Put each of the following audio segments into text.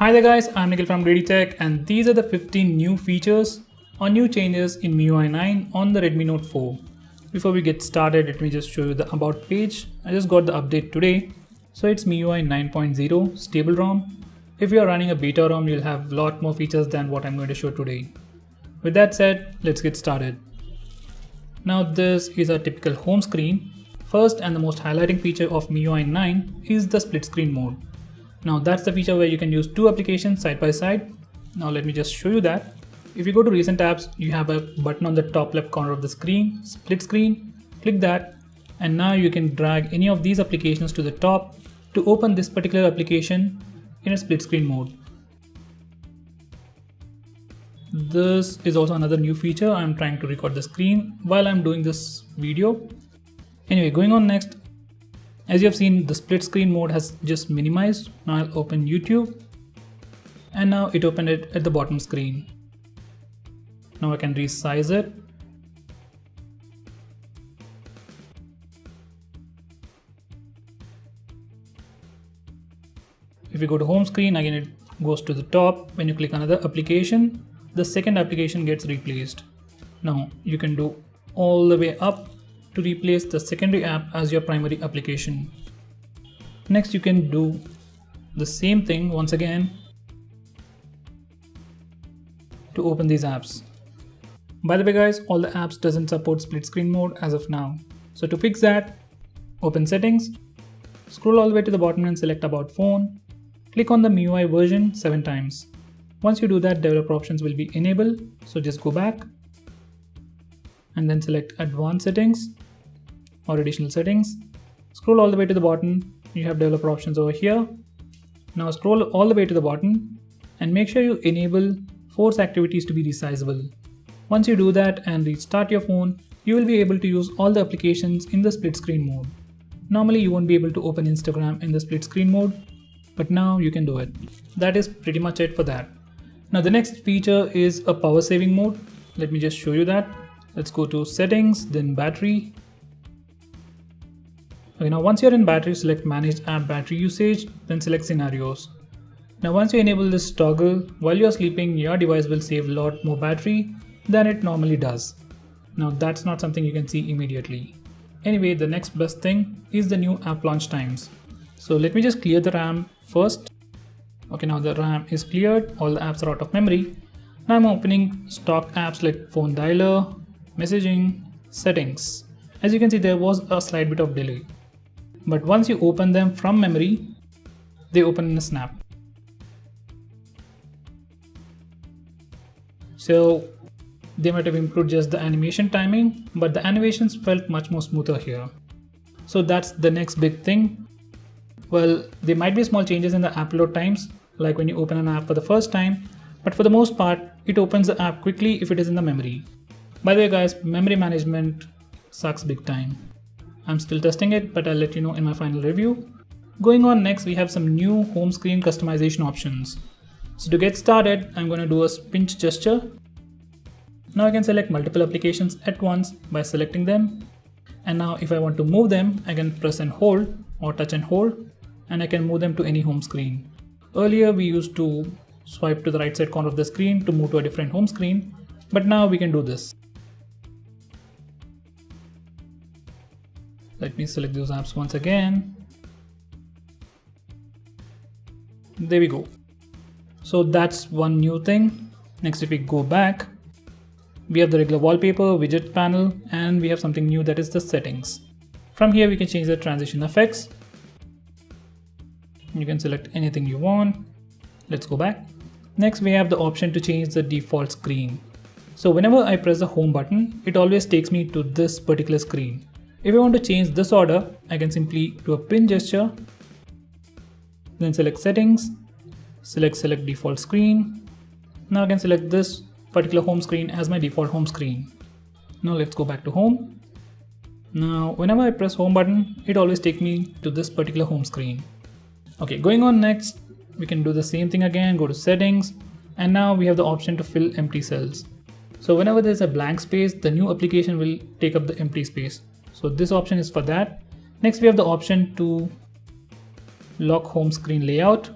Hi there guys, I'm Nikhil from Redmi Tech and these are the 15 new features or new changes in MIUI 9 on the Redmi Note 4. Before we get started, let me just show you the about page. I just got the update today. So it's MIUI 9.0 stable ROM. If you are running a beta ROM, you'll have a lot more features than what I'm going to show today. With that said, let's get started. Now this is our typical home screen. First and the most highlighting feature of MIUI 9 is the split screen mode. Now that's the feature where you can use two applications side by side. Now let me just show you that. If you go to recent apps, you have a button on the top left corner of the screen, split screen, click that, and now you can drag any of these applications to the top to open this particular application in a split screen mode. This is also another new feature. I'm trying to record the screen while I'm doing this video. Anyway, going on next. As you have seen, the split screen mode has just minimized. Now I'll open YouTube and now it opened it at the bottom screen. Now I can resize it. If you go to home screen, again it goes to the top. When you click another application, the second application gets replaced. Now you can do all the way up to replace the secondary app as your primary application. Next, you can do the same thing once again to open these apps. By the way guys, all the apps doesn't support split screen mode as of now. So to fix that, open settings, scroll all the way to the bottom and select about phone. Click on the MIUI version 7 times. Once you do that, developer options will be enabled. So just go back and then select advanced settings or additional settings. Scroll all the way to the bottom. You have developer options over here. Now scroll all the way to the bottom and make sure you enable force activities to be resizable. Once you do that and restart your phone, you will be able to use all the applications in the split screen mode. Normally you won't be able to open Instagram in the split screen mode, but now you can do it. That is pretty much it for that. Now the next feature is a power saving mode. Let me just show you that. Let's go to settings, then battery. Okay, now once you're in battery, select manage app battery usage, then select scenarios. Now once you enable this toggle, while you're sleeping, your device will save a lot more battery than it normally does. Now that's not something you can see immediately. Anyway, the next best thing is the new app launch times. So let me just clear the RAM first. Okay, now the RAM is cleared, all the apps are out of memory. Now I'm opening stock apps like phone dialer, messaging, settings. As you can see, there was a slight bit of delay. But once you open them from memory, they open in a snap. So they might have improved just the animation timing, but the animations felt much more smoother here. So that's the next big thing. Well, there might be small changes in the app load times, like when you open an app for the first time, but for the most part, it opens the app quickly if it is in the memory. By the way guys, memory management sucks big time. I'm still testing it, but I'll let you know in my final review. Going on next, we have some new home screen customization options. So to get started, I'm going to do a pinch gesture. Now I can select multiple applications at once by selecting them. And now if I want to move them, I can press and hold or touch and hold, and I can move them to any home screen. Earlier we used to swipe to the right side corner of the screen to move to a different home screen, but now we can do this. Let me select those apps once again. There we go. So that's one new thing. Next, if we go back, we have the regular wallpaper, widget panel, and we have something new, that is the settings. From here, we can change the transition effects. You can select anything you want. Let's go back. Next, we have the option to change the default screen. So whenever I press the home button, it always takes me to this particular screen. If I want to change this order, I can simply do a pin gesture, then select settings, select default screen. Now I can select this particular home screen as my default home screen. Now let's go back to home. Now whenever I press home button, it always takes me to this particular home screen. Okay, going on next, we can do the same thing again, go to settings, and now we have the option to fill empty cells. So whenever there's a blank space, the new application will take up the empty space. So this option is for that. Next, we have the option to lock home screen layout.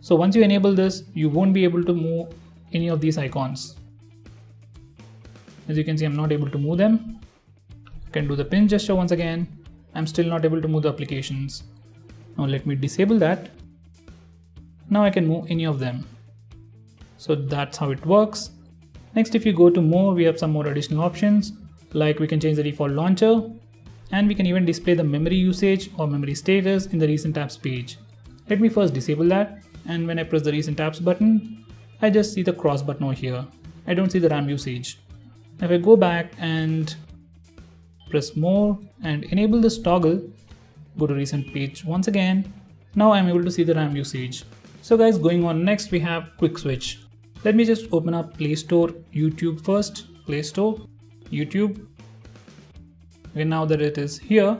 So once you enable this, you won't be able to move any of these icons. As you can see, I'm not able to move them. I can do the pin gesture once again. I'm still not able to move the applications. Now let me disable that. Now I can move any of them. So that's how it works. Next, if you go to more, we have some more additional options, like we can change the default launcher, and we can even display the memory usage or memory status in the recent apps page. Let me first disable that, and when I press the recent apps button, I just see the cross button over here. I don't see the RAM usage. If I go back and press more and enable this toggle, go to recent page once again, now I'm able to see the RAM usage. So guys, going on next, we have quick switch. Let me just open up Play Store, YouTube first, Play Store, YouTube. Okay, now that it is here,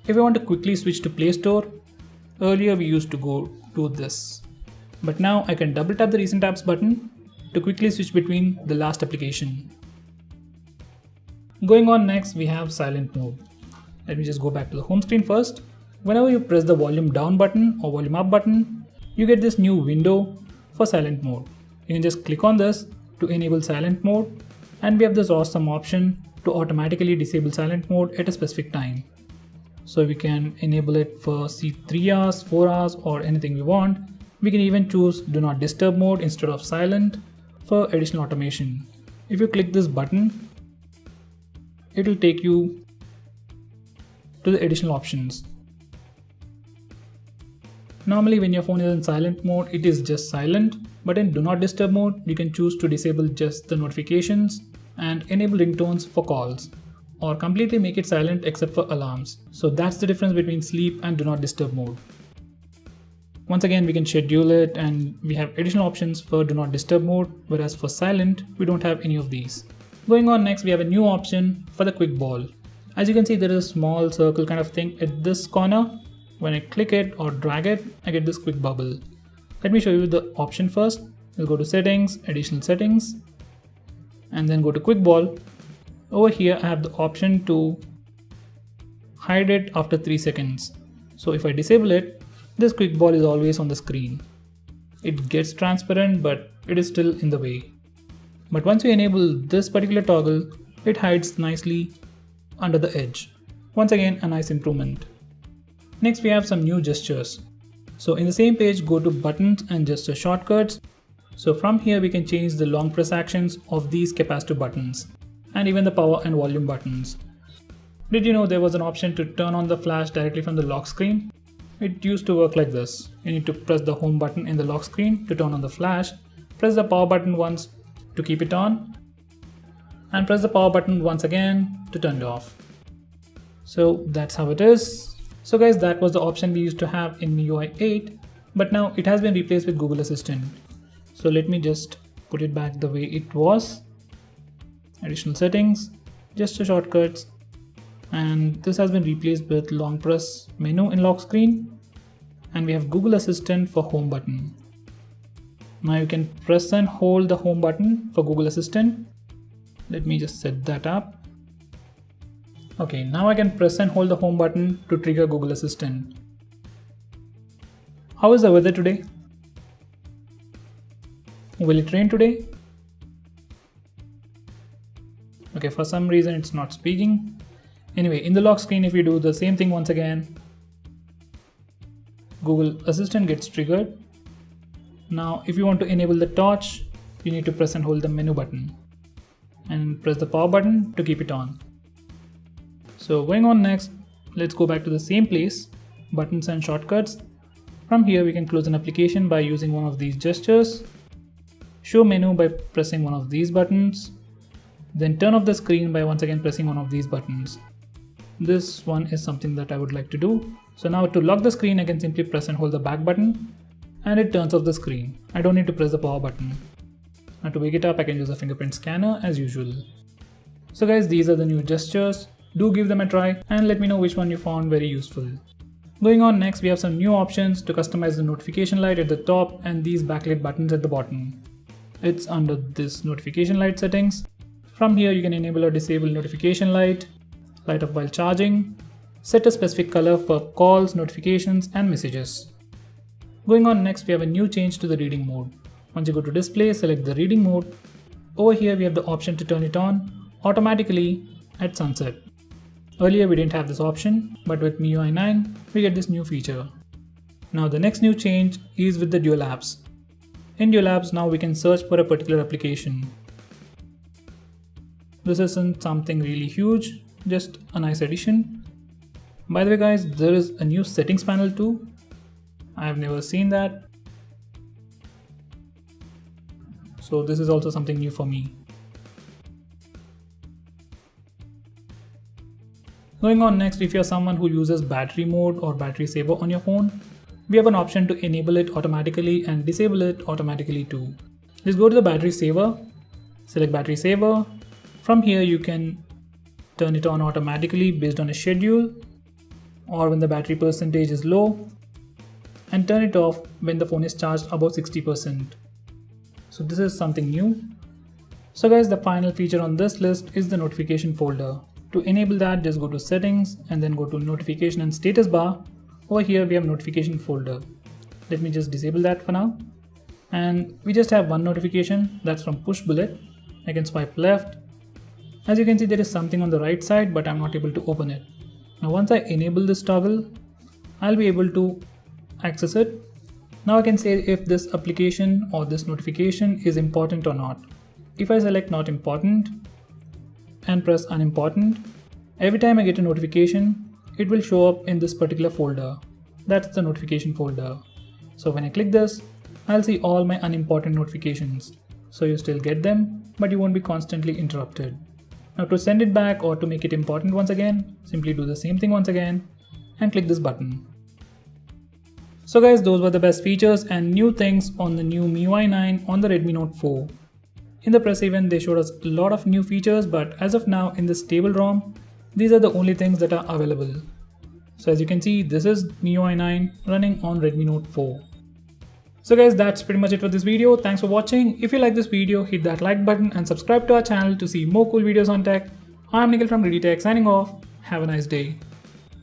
if I want to quickly switch to Play Store, earlier we used to go to this. But now I can double tap the recent apps button to quickly switch between the last application. Going on next, we have silent mode. Let me just go back to the home screen first. Whenever you press the volume down button or volume up button, you get this new window for silent mode. You can just click on this to enable silent mode, and we have this awesome option to automatically disable silent mode at a specific time. So we can enable it for 3 hours, 4 hours, or anything we want. We can even choose do not disturb mode instead of silent for additional automation. If you click this button, it will take you to the additional options. Normally when your phone is in silent mode, it is just silent, but in do not disturb mode, you can choose to disable just the notifications and enable ringtones for calls, or completely make it silent except for alarms. So that's the difference between sleep and do not disturb mode. Once again, we can schedule it, and we have additional options for do not disturb mode, whereas for silent, we don't have any of these. Going on next, we have a new option for the quick ball. As you can see, there is a small circle kind of thing at this corner. When I click it or drag it, I get this quick bubble. Let me show you the option first. We'll go to settings, additional settings, and then go to quick ball. Over here, I have the option to hide it after 3 seconds. So if I disable it, this quick ball is always on the screen. It gets transparent, but it is still in the way. But once you enable this particular toggle, it hides nicely under the edge. Once again, a nice improvement. Next, we have some new gestures. So in the same page, go to buttons and gesture shortcuts. So from here, we can change the long press actions of these capacitive buttons and even the power and volume buttons. Did you know there was an option to turn on the flash directly from the lock screen? It used to work like this. You need to press the home button in the lock screen to turn on the flash, press the power button once to keep it on, and press the power button once again to turn it off. So that's how it is. So guys, that was the option we used to have in MIUI 8, but now it has been replaced with Google Assistant. So let me just put it back the way it was. Additional settings, gesture shortcuts, and this has been replaced with long press menu in lock screen, and we have Google Assistant for home button. Now you can press and hold the home button for Google Assistant. Let me just set that up. Okay, now I can press and hold the home button to trigger Google Assistant. How is the weather today? Will it rain today? Okay, for some reason it's not speaking. Anyway, in the lock screen, if you do the same thing once again, Google Assistant gets triggered. Now, if you want to enable the torch, you need to press and hold the menu button and press the power button to keep it on. So going on next, let's go back to the same place, buttons and shortcuts. From here, we can close an application by using one of these gestures, show menu by pressing one of these buttons, then turn off the screen by once again pressing one of these buttons. This one is something that I would like to do. So now to lock the screen, I can simply press and hold the back button and it turns off the screen. I don't need to press the power button. Now to wake it up, I can use a fingerprint scanner as usual. So guys, these are the new gestures. Do give them a try and let me know which one you found very useful. Going on next, we have some new options to customize the notification light at the top and these backlit buttons at the bottom. It's under this notification light settings. From here, you can enable or disable notification light, light up while charging, set a specific color for calls, notifications, and messages. Going on, next we have a new change to the reading mode. Once you go to display, select the reading mode. Over here we have the option to turn it on automatically at sunset. Earlier we didn't have this option, but with MIUI 9 we get this new feature. Now the next new change is with the dual apps. In dual apps now we can search for a particular application. This isn't something really huge, just a nice addition. By the way guys, there is a new settings panel too. I have never seen that. So this is also something new for me. Going on next, if you are someone who uses battery mode or battery saver on your phone, we have an option to enable it automatically and disable it automatically too. Just go to the battery saver, select battery saver. From here you can turn it on automatically based on a schedule or when the battery percentage is low, and turn it off when the phone is charged above 60%. So this is something new. So guys, the final feature on this list is the notification folder. To enable that, just go to settings and then go to notification and status bar. Over here we have notification folder. Let me just disable that for now. And we just have one notification, that's from push bullet. I can swipe left. As you can see, there is something on the right side, but I'm not able to open it. Now once I enable this toggle, I'll be able to access it. Now I can say if this application or this notification is important or not. If I select not important and press unimportant, every time I get a notification, it will show up in this particular folder. That's the notification folder. So when I click this, I'll see all my unimportant notifications. So you still get them, but you won't be constantly interrupted. Now to send it back or to make it important once again, simply do the same thing once again and click this button. So guys, those were the best features and new things on the new MIUI 9 on the Redmi Note 4. In the press event, they showed us a lot of new features, but as of now in this stable ROM, these are the only things that are available. So as you can see, this is MIUI 9 running on Redmi Note 4. So guys, that's pretty much it for this video. Thanks for watching. If you like this video, hit that like button and subscribe to our channel to see more cool videos on tech. I'm Nikhil from Greedy Tech signing off. Have a nice day.